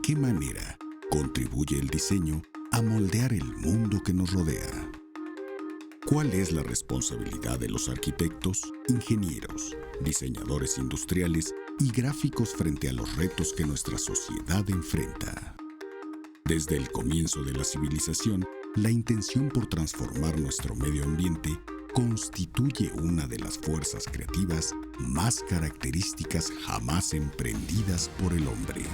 qué manera contribuye el diseño a moldear el mundo que nos rodea. ¿Cuál es la responsabilidad de los arquitectos, ingenieros, diseñadores industriales y gráficos frente a los retos que nuestra sociedad enfrenta? Desde el comienzo de la civilización, la intención por transformar nuestro medio ambiente constituye una de las fuerzas creativas más características jamás emprendidas por el hombre.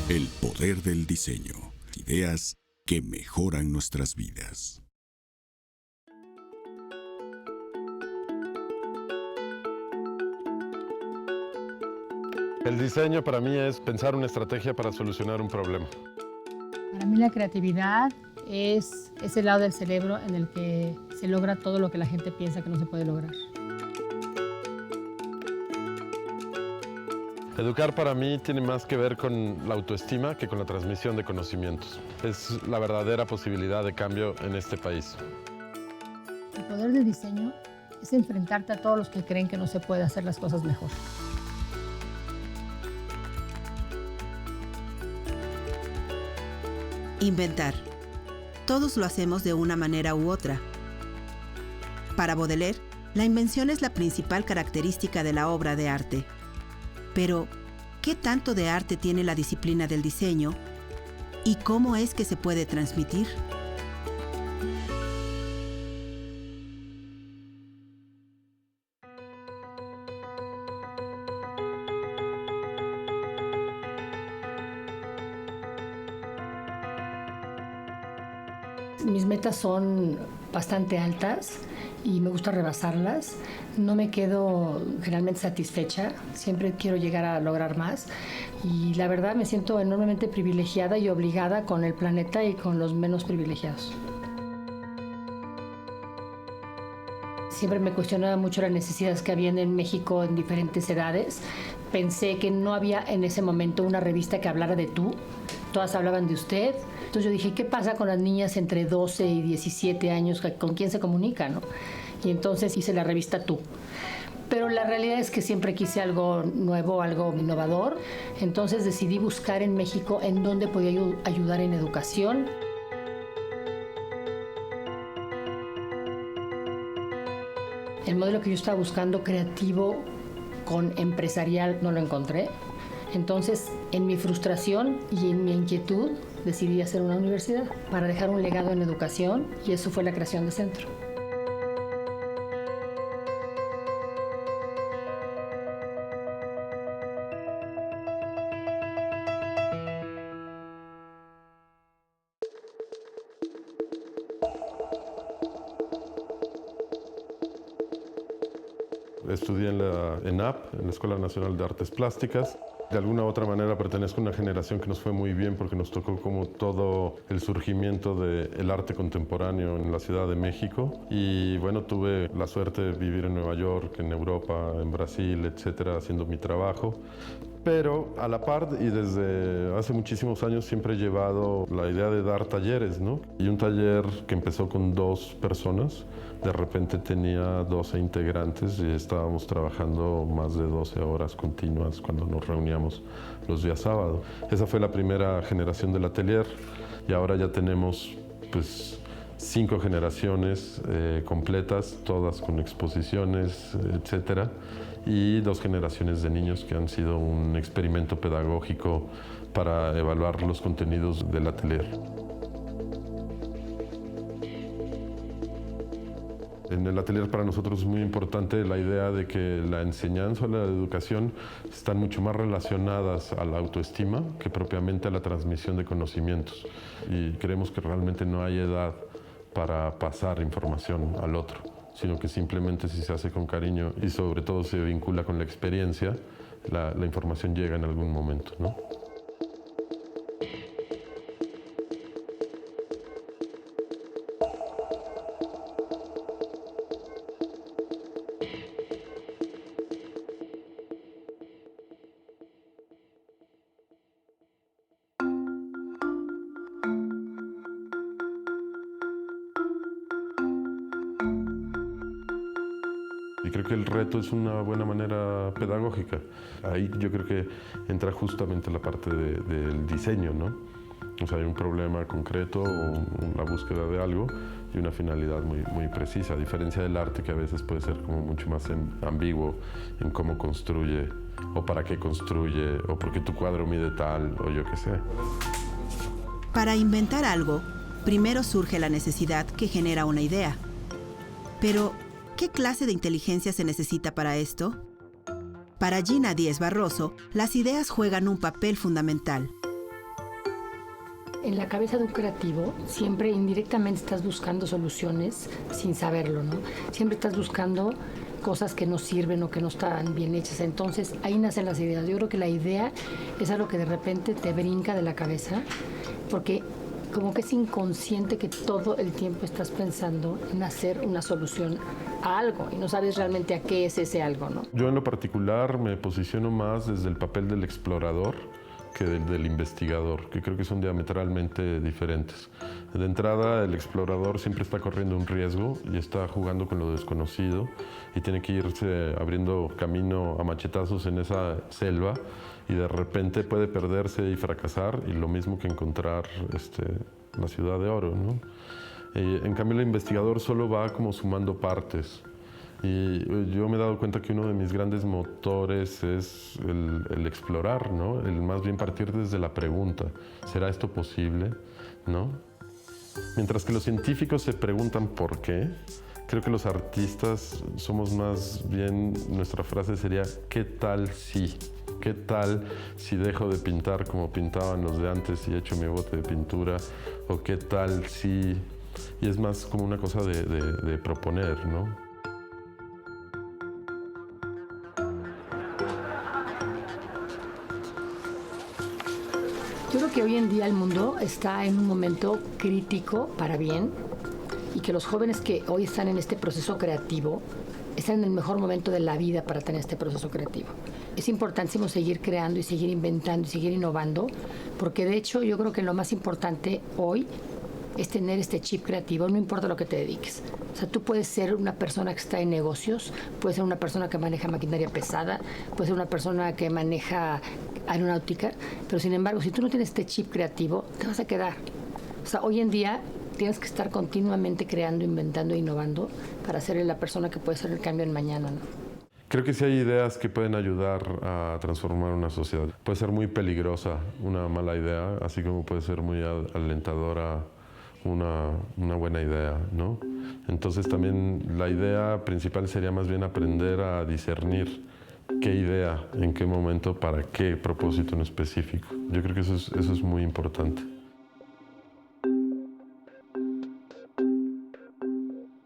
El poder del diseño. Ideas que mejoran nuestras vidas. El diseño para mí es pensar una estrategia para solucionar un problema. Para mí la creatividad es ese lado del cerebro en el que se logra todo lo que la gente piensa que no se puede lograr. Educar para mí tiene más que ver con la autoestima que con la transmisión de conocimientos. Es la verdadera posibilidad de cambio en este país. El poder del diseño es enfrentarte a todos los que creen que no se puede hacer las cosas mejor. Inventar. Todos lo hacemos de una manera u otra. Para Baudelaire, la invención es la principal característica de la obra de arte. Pero, ¿qué tanto de arte tiene la disciplina del diseño? ¿Y cómo es que se puede transmitir? Mis metas son bastante altas y me gusta rebasarlas. No me quedo generalmente satisfecha, siempre quiero llegar a lograr más y la verdad me siento enormemente privilegiada y obligada con el planeta y con los menos privilegiados. Siempre me cuestionaba mucho las necesidades que había en México en diferentes edades. Pensé que no había en ese momento una revista que hablara de tú, todas hablaban de usted. Entonces yo dije, ¿qué pasa con las niñas entre 12 y 17 años? ¿Con quién se comunica, no? Y entonces hice la revista Tú. Pero la realidad es que siempre quise algo nuevo, algo innovador. Entonces decidí buscar en México en dónde podía ayudar en educación. El modelo que yo estaba buscando, creativo con empresarial, no lo encontré. Entonces, en mi frustración y en mi inquietud, decidí hacer una universidad para dejar un legado en educación y eso fue la creación de Centro. Estudié en la ENAP, en la Escuela Nacional de Artes Plásticas. De alguna u otra manera pertenezco a una generación que nos fue muy bien porque nos tocó como todo el surgimiento del arte contemporáneo en la Ciudad de México. Y bueno, tuve la suerte de vivir en Nueva York, en Europa, en Brasil, etcétera, haciendo mi trabajo. Pero a la par y desde hace muchísimos años siempre he llevado la idea de dar talleres, ¿no? Y un taller que empezó con 2 personas, de repente tenía 12 integrantes y estábamos trabajando más de 12 horas continuas cuando nos reuníamos los días sábado. Esa fue la primera generación del atelier y ahora ya tenemos pues 5 generaciones completas, todas con exposiciones, etcétera, y 2 generaciones de niños que han sido un experimento pedagógico para evaluar los contenidos del atelier. En el atelier para nosotros es muy importante la idea de que la enseñanza o la educación están mucho más relacionadas a la autoestima que propiamente a la transmisión de conocimientos. Y creemos que realmente no hay edad para pasar información al otro, sino que simplemente si se hace con cariño y sobre todo se vincula con la experiencia, la información llega en algún momento, ¿no? Y creo que el reto es una buena manera pedagógica. Ahí yo creo que entra justamente la parte del diseño, ¿no? O sea, hay un problema concreto, la búsqueda de algo y una finalidad muy precisa, a diferencia del arte que a veces puede ser como mucho más ambiguo en cómo construye o para qué construye o por qué tu cuadro mide tal o yo qué sé. Para inventar algo, primero surge la necesidad que genera una idea. Pero, ¿qué clase de inteligencia se necesita para esto? Para Gina Díez Barroso, las ideas juegan un papel fundamental. En la cabeza de un creativo siempre indirectamente estás buscando soluciones sin saberlo, ¿no? Siempre estás buscando cosas que no sirven o que no están bien hechas. Entonces ahí nacen las ideas. Yo creo que la idea es algo que de repente te brinca de la cabeza porque como que es inconsciente que todo el tiempo estás pensando en hacer una solución a algo y no sabes realmente a qué es ese algo, ¿no? Yo en lo particular me posiciono más desde el papel del explorador que del investigador, que creo que son diametralmente diferentes. De entrada, el explorador siempre está corriendo un riesgo y está jugando con lo desconocido y tiene que irse abriendo camino a machetazos en esa selva y de repente puede perderse y fracasar y lo mismo que encontrar la ciudad de oro, ¿no? En cambio, el investigador solo va como sumando partes. Y yo me he dado cuenta que uno de mis grandes motores es el explorar, ¿no? El más bien partir desde la pregunta, ¿será esto posible? ¿No? Mientras que los científicos se preguntan por qué, creo que los artistas somos más bien, nuestra frase sería, ¿qué tal si? ¿Qué tal si dejo de pintar como pintaban los de antes y echo mi bote de pintura? ¿O qué tal si...? Y es más como una cosa de proponer, ¿no? Yo creo que hoy en día el mundo está en un momento crítico para bien y que los jóvenes que hoy están en este proceso creativo están en el mejor momento de la vida para tener este proceso creativo. Es importantísimo seguir creando y seguir inventando y seguir innovando porque de hecho yo creo que lo más importante hoy es tener este chip creativo, no importa lo que te dediques. O sea, tú puedes ser una persona que está en negocios, puedes ser una persona que maneja maquinaria pesada, puedes ser una persona que maneja aeronáutica, pero sin embargo, si tú no tienes este chip creativo, te vas a quedar. O sea, hoy en día tienes que estar continuamente creando, inventando e innovando para ser la persona que puede hacer el cambio en mañana, ¿no? Creo que sí hay ideas que pueden ayudar a transformar una sociedad. Puede ser muy peligrosa una mala idea, así como puede ser muy alentadora una buena idea, ¿no? Entonces también la idea principal sería más bien aprender a discernir qué idea, en qué momento, para qué propósito en específico. Yo creo que eso es muy importante.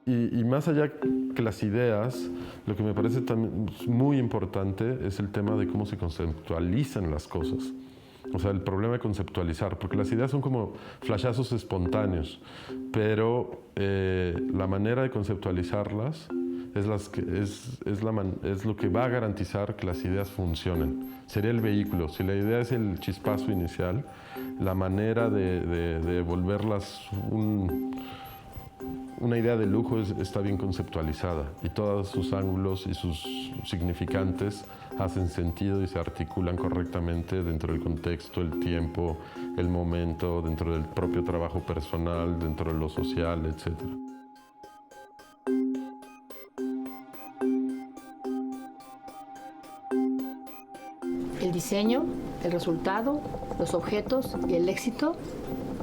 Y más allá que las ideas, lo que me parece también muy importante es el tema de cómo se conceptualizan las cosas. O sea, el problema de conceptualizar, porque las ideas son como flashazos espontáneos, pero la manera de conceptualizarlas es lo que va a garantizar que las ideas funcionen. Sería el vehículo. Si la idea es el chispazo inicial, la manera de volverlas una idea de lujo está bien conceptualizada y todos sus ángulos y sus significantes hacen sentido y se articulan correctamente dentro del contexto, el tiempo, el momento, dentro del propio trabajo personal, dentro de lo social, etc. El diseño, el resultado, los objetos y el éxito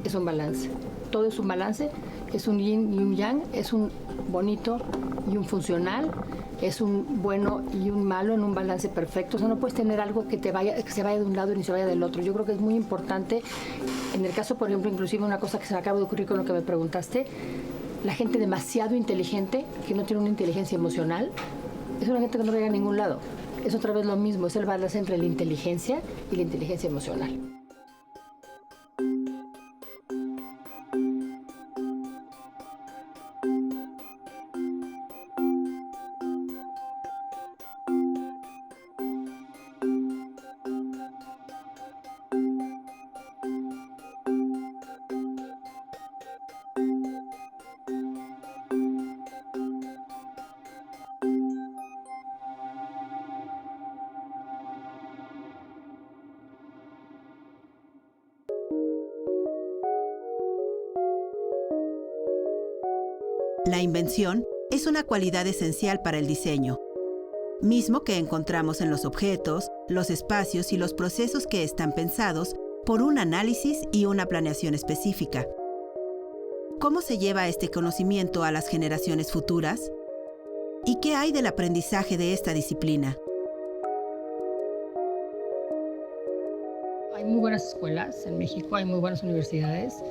es un balance. Todo es un balance, es un yin y un yang, es un bonito y un funcional, es un bueno y un malo en un balance perfecto. O sea, no puedes tener algo que se vaya de un lado y ni se vaya del otro. Yo creo que es muy importante. En el caso, por ejemplo, inclusive una cosa que se me acaba de ocurrir con lo que me preguntaste, la gente demasiado inteligente, que no tiene una inteligencia emocional, es una gente que no llega a ningún lado. Es otra vez lo mismo, es el balance entre la inteligencia y la inteligencia emocional. La invención es una cualidad esencial para el diseño, mismo que encontramos en los objetos, los espacios y los procesos que están pensados por un análisis y una planeación específica. ¿Cómo se lleva este conocimiento a las generaciones futuras? ¿Y qué hay del aprendizaje de esta disciplina? Hay muy buenas escuelas en México, hay muy buenas universidades,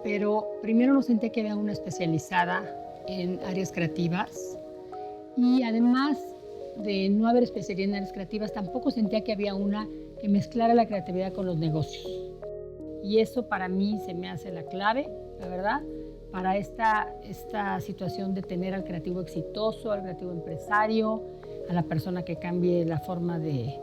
pero primero no sentí que había una especializada en áreas creativas y además de no haber especialidad en áreas creativas, tampoco sentía que había una que mezclara la creatividad con los negocios. Y eso para mí se me hace la clave, la verdad, para esta situación de tener al creativo exitoso, al creativo empresario, a la persona que cambie la forma de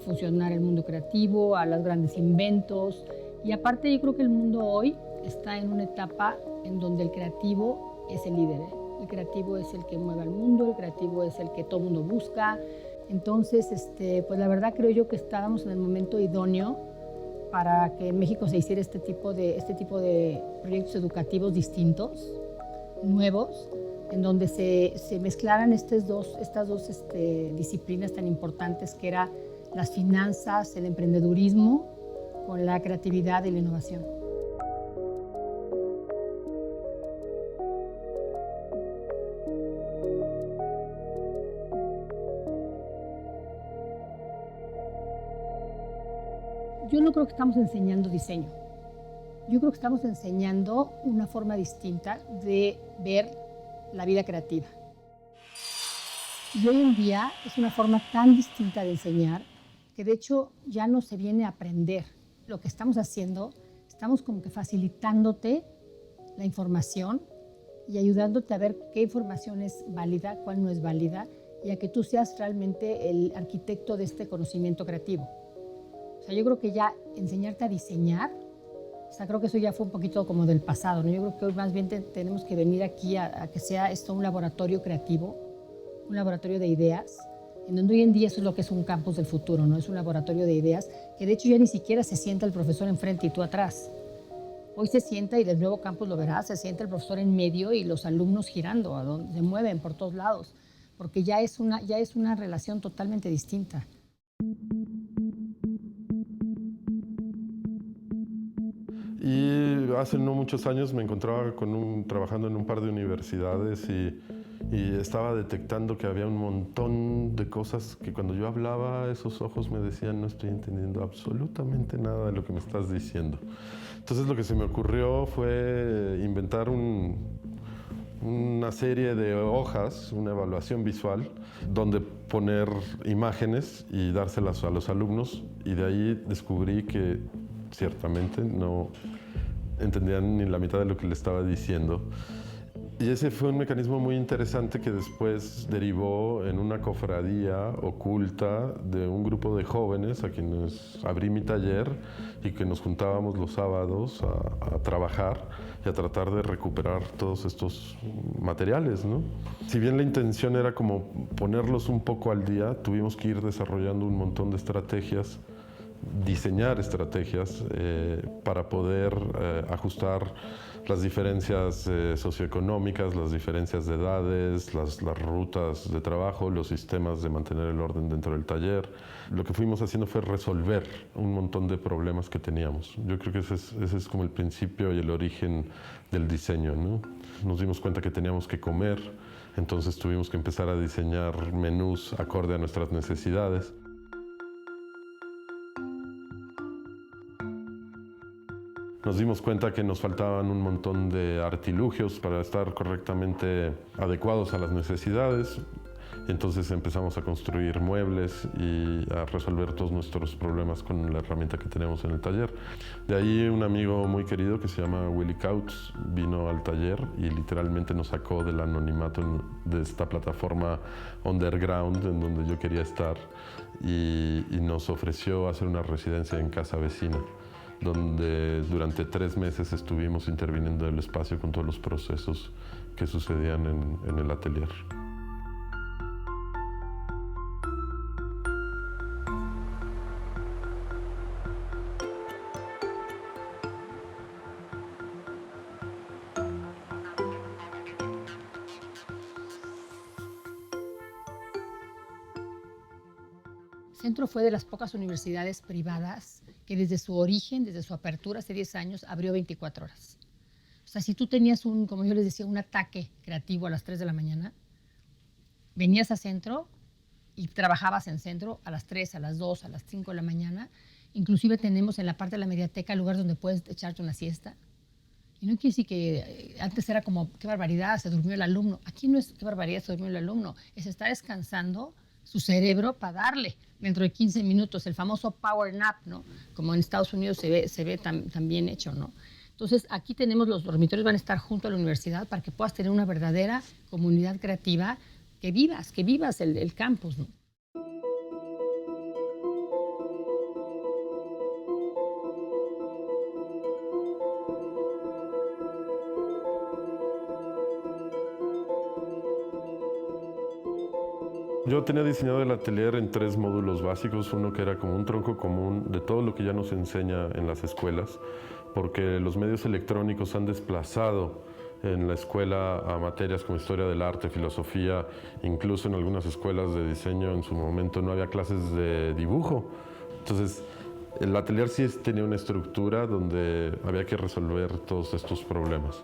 funcionar el mundo creativo, a los grandes inventos. Y aparte yo creo que el mundo hoy está en una etapa en donde el creativo es el líder. El creativo es el que mueve al mundo, el creativo es el que todo el mundo busca. Entonces, pues la verdad creo yo que estábamos en el momento idóneo para que en México se hiciera este tipo de proyectos educativos distintos, nuevos, en donde se mezclaran estas dos disciplinas tan importantes que eran las finanzas, el emprendedurismo, con la creatividad y la innovación. Yo no creo que estamos enseñando diseño. Yo creo que estamos enseñando una forma distinta de ver la vida creativa. Y hoy en día es una forma tan distinta de enseñar que de hecho ya no se viene a aprender. Lo que estamos haciendo, estamos como que facilitándote la información y ayudándote a ver qué información es válida, cuál no es válida, y a que tú seas realmente el arquitecto de este conocimiento creativo. O sea, yo creo que ya enseñarte a diseñar, o sea, creo que eso ya fue un poquito como del pasado, ¿no? Yo creo que hoy más bien tenemos que venir aquí a que sea esto un laboratorio creativo, un laboratorio de ideas, en donde hoy en día eso es lo que es un campus del futuro, ¿no? Es un laboratorio de ideas que de hecho ya ni siquiera se sienta el profesor enfrente y tú atrás. Hoy se sienta, y del nuevo campus lo verás, se sienta el profesor en medio y los alumnos girando, a donde se mueven por todos lados, porque ya es una relación totalmente distinta. Y hace no muchos años me encontraba trabajando en un par de universidades y estaba detectando que había un montón de cosas que cuando yo hablaba, esos ojos me decían: no estoy entendiendo absolutamente nada de lo que me estás diciendo. Entonces lo que se me ocurrió fue inventar una serie de hojas, una evaluación visual, donde poner imágenes y dárselas a los alumnos, y de ahí descubrí que ciertamente no entendían ni la mitad de lo que le estaba diciendo. Y ese fue un mecanismo muy interesante que después derivó en una cofradía oculta de un grupo de jóvenes a quienes abrí mi taller y que nos juntábamos los sábados a trabajar y a tratar de recuperar todos estos materiales, ¿no? Si bien la intención era como ponerlos un poco al día, tuvimos que ir desarrollando un montón de estrategias, diseñar estrategias para poder ajustar las diferencias socioeconómicas, las diferencias de edades, las rutas de trabajo, los sistemas de mantener el orden dentro del taller. Lo que fuimos haciendo fue resolver un montón de problemas que teníamos. Yo creo que ese es como el principio y el origen del diseño, ¿no? Nos dimos cuenta que teníamos que comer, entonces tuvimos que empezar a diseñar menús acorde a nuestras necesidades. Nos dimos cuenta que nos faltaban un montón de artilugios para estar correctamente adecuados a las necesidades. Entonces empezamos a construir muebles y a resolver todos nuestros problemas con la herramienta que tenemos en el taller. De ahí un amigo muy querido que se llama Willy Kautz vino al taller y literalmente nos sacó del anonimato de esta plataforma underground en donde yo quería estar y nos ofreció hacer una residencia en casa vecina, donde durante 3 meses estuvimos interviniendo en el espacio con todos los procesos que sucedían en el atelier. Centro fue de las pocas universidades privadas que desde su origen, desde su apertura hace 10 años, abrió 24 horas. O sea, si tú tenías como yo les decía, un ataque creativo a las 3 de la mañana, venías a Centro y trabajabas en Centro a las 3, a las 2, a las 5 de la mañana. Inclusive tenemos en la parte de la mediateca lugar donde puedes echarte una siesta. Y no quiere decir que antes era como, qué barbaridad, se durmió el alumno. Aquí no es qué barbaridad, se durmió el alumno. Es estar descansando su cerebro para darle dentro de 15 minutos, el famoso power nap, ¿no? Como en Estados Unidos se ve también hecho, ¿no? Entonces, aquí tenemos los dormitorios, van a estar junto a la universidad para que puedas tener una verdadera comunidad creativa, que vivas el campus, ¿no? Yo tenía diseñado el atelier en 3 módulos básicos, uno que era como un tronco común de todo lo que ya nos enseña en las escuelas, porque los medios electrónicos han desplazado en la escuela a materias como historia del arte, filosofía, incluso en algunas escuelas de diseño en su momento no había clases de dibujo. Entonces, el atelier sí tenía una estructura donde había que resolver todos estos problemas.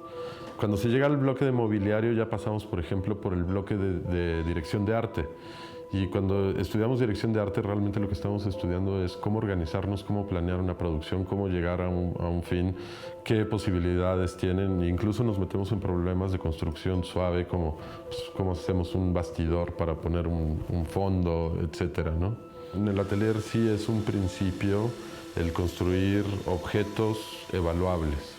Cuando se llega al bloque de mobiliario ya pasamos, por ejemplo, por el bloque de dirección de arte. Y cuando estudiamos dirección de arte, realmente lo que estamos estudiando es cómo organizarnos, cómo planear una producción, cómo llegar a un fin, qué posibilidades tienen. E incluso nos metemos en problemas de construcción suave, como cómo hacemos un bastidor para poner un fondo, etcétera, ¿no? En el atelier sí es un principio el construir objetos evaluables.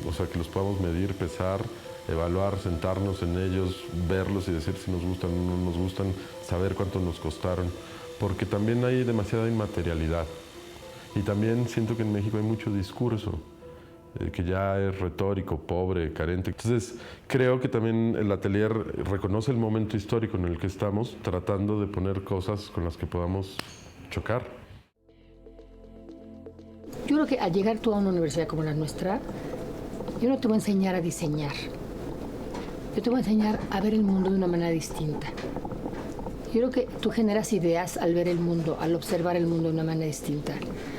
O sea, que los podamos medir, pesar, evaluar, sentarnos en ellos, verlos y decir si nos gustan o no nos gustan, saber cuánto nos costaron, porque también hay demasiada inmaterialidad. Y también siento que en México hay mucho discurso, que ya es retórico, pobre, carente. Entonces, creo que también el atelier reconoce el momento histórico en el que estamos, tratando de poner cosas con las que podamos chocar. Yo creo que al llegar tú a una universidad como la nuestra, yo no te voy a enseñar a diseñar. Yo te voy a enseñar a ver el mundo de una manera distinta. Yo creo que tú generas ideas al ver el mundo, al observar el mundo de una manera distinta.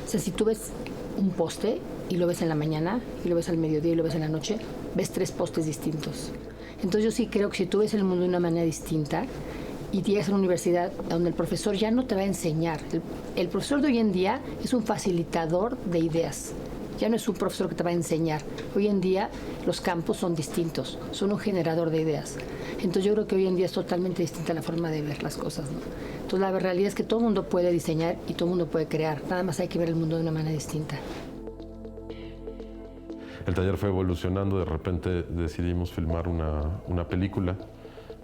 O sea, si tú ves un poste y lo ves en la mañana, y lo ves al mediodía y lo ves en la noche, ves 3 postes distintos. Entonces yo sí creo que si tú ves el mundo de una manera distinta y llegas a una universidad donde el profesor ya no te va a enseñar. El profesor de hoy en día es un facilitador de ideas. Ya no es un profesor que te va a enseñar. Hoy en día los campus son distintos, son un generador de ideas. Entonces yo creo que hoy en día es totalmente distinta la forma de ver las cosas, ¿no? Entonces la realidad es que todo el mundo puede diseñar y todo el mundo puede crear. Nada más hay que ver el mundo de una manera distinta. El taller fue evolucionando, de repente decidimos filmar una película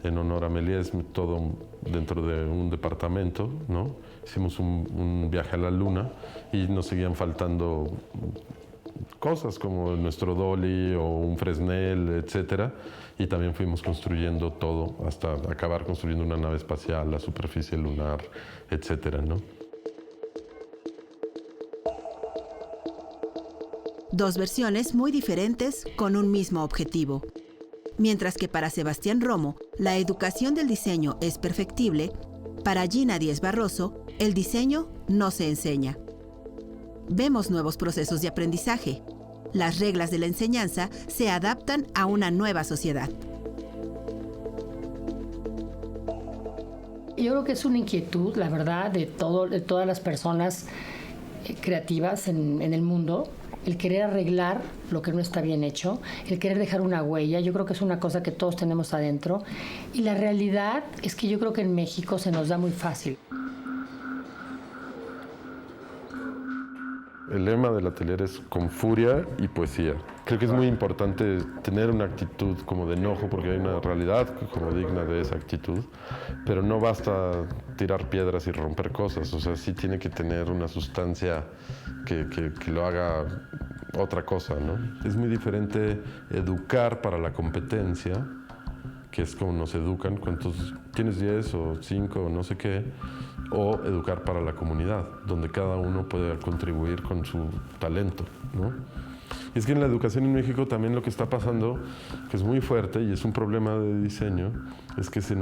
en honor a Méliès, todo dentro de un departamento, ¿no? Hicimos un viaje a la luna y nos seguían faltando cosas como nuestro dolly o un Fresnel, etcétera, y también fuimos construyendo todo hasta acabar construyendo una nave espacial, la superficie lunar, etcétera, ¿no? Dos versiones muy diferentes con un mismo objetivo. Mientras que para Sebastián Romo, la educación del diseño es perfectible, para Gina Díez Barroso, el diseño no se enseña. Vemos nuevos procesos de aprendizaje. Las reglas de la enseñanza se adaptan a una nueva sociedad. Yo creo que es una inquietud, la verdad, de todas las personas creativas en el mundo, el querer arreglar lo que no está bien hecho, el querer dejar una huella. Yo creo que es una cosa que todos tenemos adentro. Y la realidad es que yo creo que en México se nos da muy fácil. El lema del atelier es con furia y poesía. Creo que es muy importante tener una actitud como de enojo, porque hay una realidad como digna de esa actitud, pero no basta tirar piedras y romper cosas. O sea, sí tiene que tener una sustancia que lo haga otra cosa, ¿no? Es muy diferente educar para la competencia, que es como nos educan, ¿cuántos tienes? 10 o 5 o no sé qué, o educar para la comunidad, donde cada uno puede contribuir con su talento, ¿no? Y es que en la educación en México también lo que está pasando, que es muy fuerte y es un problema de diseño, es que se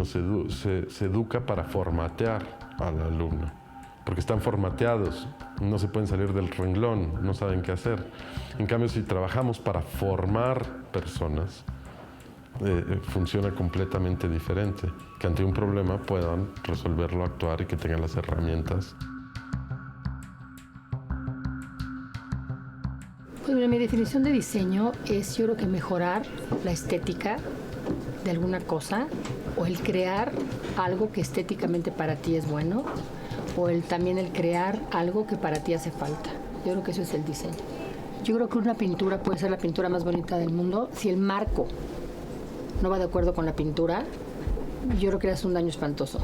educa para formatear al alumno. porque están formateados, no se pueden salir del renglón, no saben qué hacer. En cambio, si trabajamos para formar personas, funciona completamente diferente, que ante un problema puedan resolverlo, actuar y que tengan las herramientas. Pues mira, mi definición de diseño es, yo creo que mejorar la estética de alguna cosa, o el crear algo que estéticamente para ti es bueno, o también el crear algo que para ti hace falta. Yo creo que eso es el diseño. Yo creo que una pintura puede ser la pintura más bonita del mundo. Si el marco no va de acuerdo con la pintura, yo creo que le hace un daño espantoso.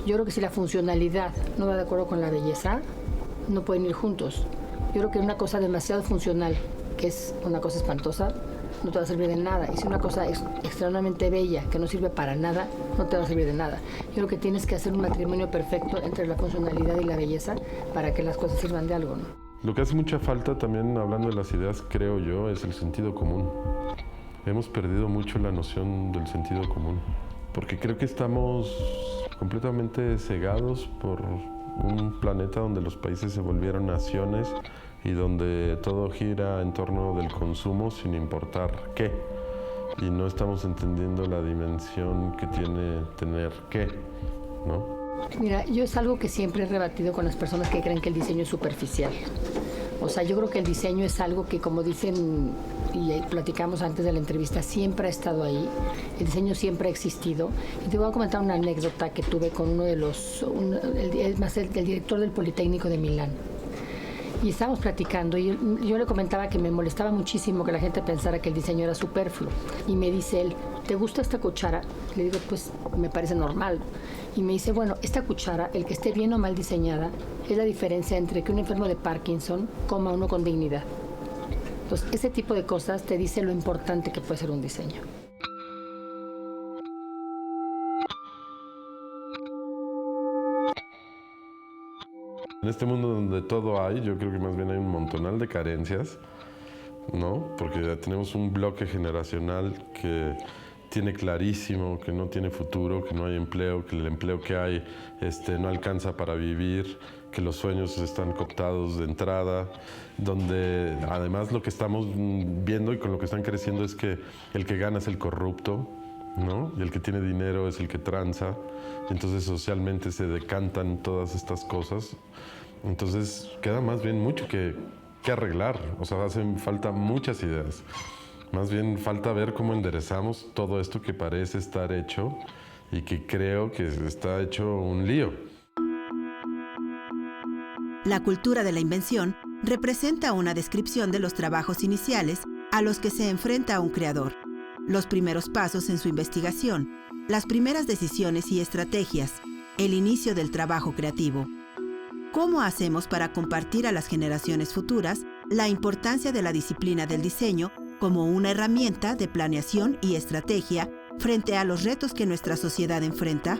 Yo creo que si la funcionalidad no va de acuerdo con la belleza, no pueden ir juntos. Yo creo que una cosa demasiado funcional, que es una cosa espantosa, no te va a servir de nada. Y si una cosa es extremadamente bella, que no sirve para nada, no te va a servir de nada. Yo creo que tienes que hacer un matrimonio perfecto entre la funcionalidad y la belleza para que las cosas sirvan de algo, ¿no? Lo que hace mucha falta también, hablando de las ideas, creo yo, es el sentido común. Hemos perdido mucho la noción del sentido común, porque creo que estamos completamente cegados por un planeta donde los países se volvieron naciones y donde todo gira en torno del consumo sin importar qué. Y no estamos entendiendo la dimensión que tiene tener qué, ¿no? Mira, yo es algo que siempre he rebatido con las personas que creen que el diseño es superficial. O sea, yo creo que el diseño es algo que, como dicen y platicamos antes de la entrevista, siempre ha estado ahí. El diseño siempre ha existido. Y te voy a comentar una anécdota que tuve con uno de el director del Politécnico de Milán. Y estábamos platicando y yo le comentaba que me molestaba muchísimo que la gente pensara que el diseño era superfluo. Y me dice él, ¿te gusta esta cuchara? Le digo, pues me parece normal. Y me dice, bueno, esta cuchara, el que esté bien o mal diseñada, es la diferencia entre que un enfermo de Parkinson coma uno con dignidad. Entonces, ese tipo de cosas te dice lo importante que puede ser un diseño. En este mundo donde todo hay, yo creo que más bien hay un montonal de carencias, ¿no? Porque tenemos un bloque generacional que tiene clarísimo que no tiene futuro, que no hay empleo, que el empleo que hay no alcanza para vivir, que los sueños están cooptados de entrada, donde además lo que estamos viendo y con lo que están creciendo es que el que gana es el corrupto, ¿no? Y el que tiene dinero es el que tranza. Entonces socialmente se decantan todas estas cosas. Entonces queda más bien mucho que arreglar. O sea, hacen falta muchas ideas. Más bien falta ver cómo enderezamos todo esto que parece estar hecho y que creo que está hecho un lío. La cultura de la invención representa una descripción de los trabajos iniciales a los que se enfrenta un creador, los primeros pasos en su investigación, las primeras decisiones y estrategias, el inicio del trabajo creativo. ¿Cómo hacemos para compartir a las generaciones futuras la importancia de la disciplina del diseño como una herramienta de planeación y estrategia frente a los retos que nuestra sociedad enfrenta?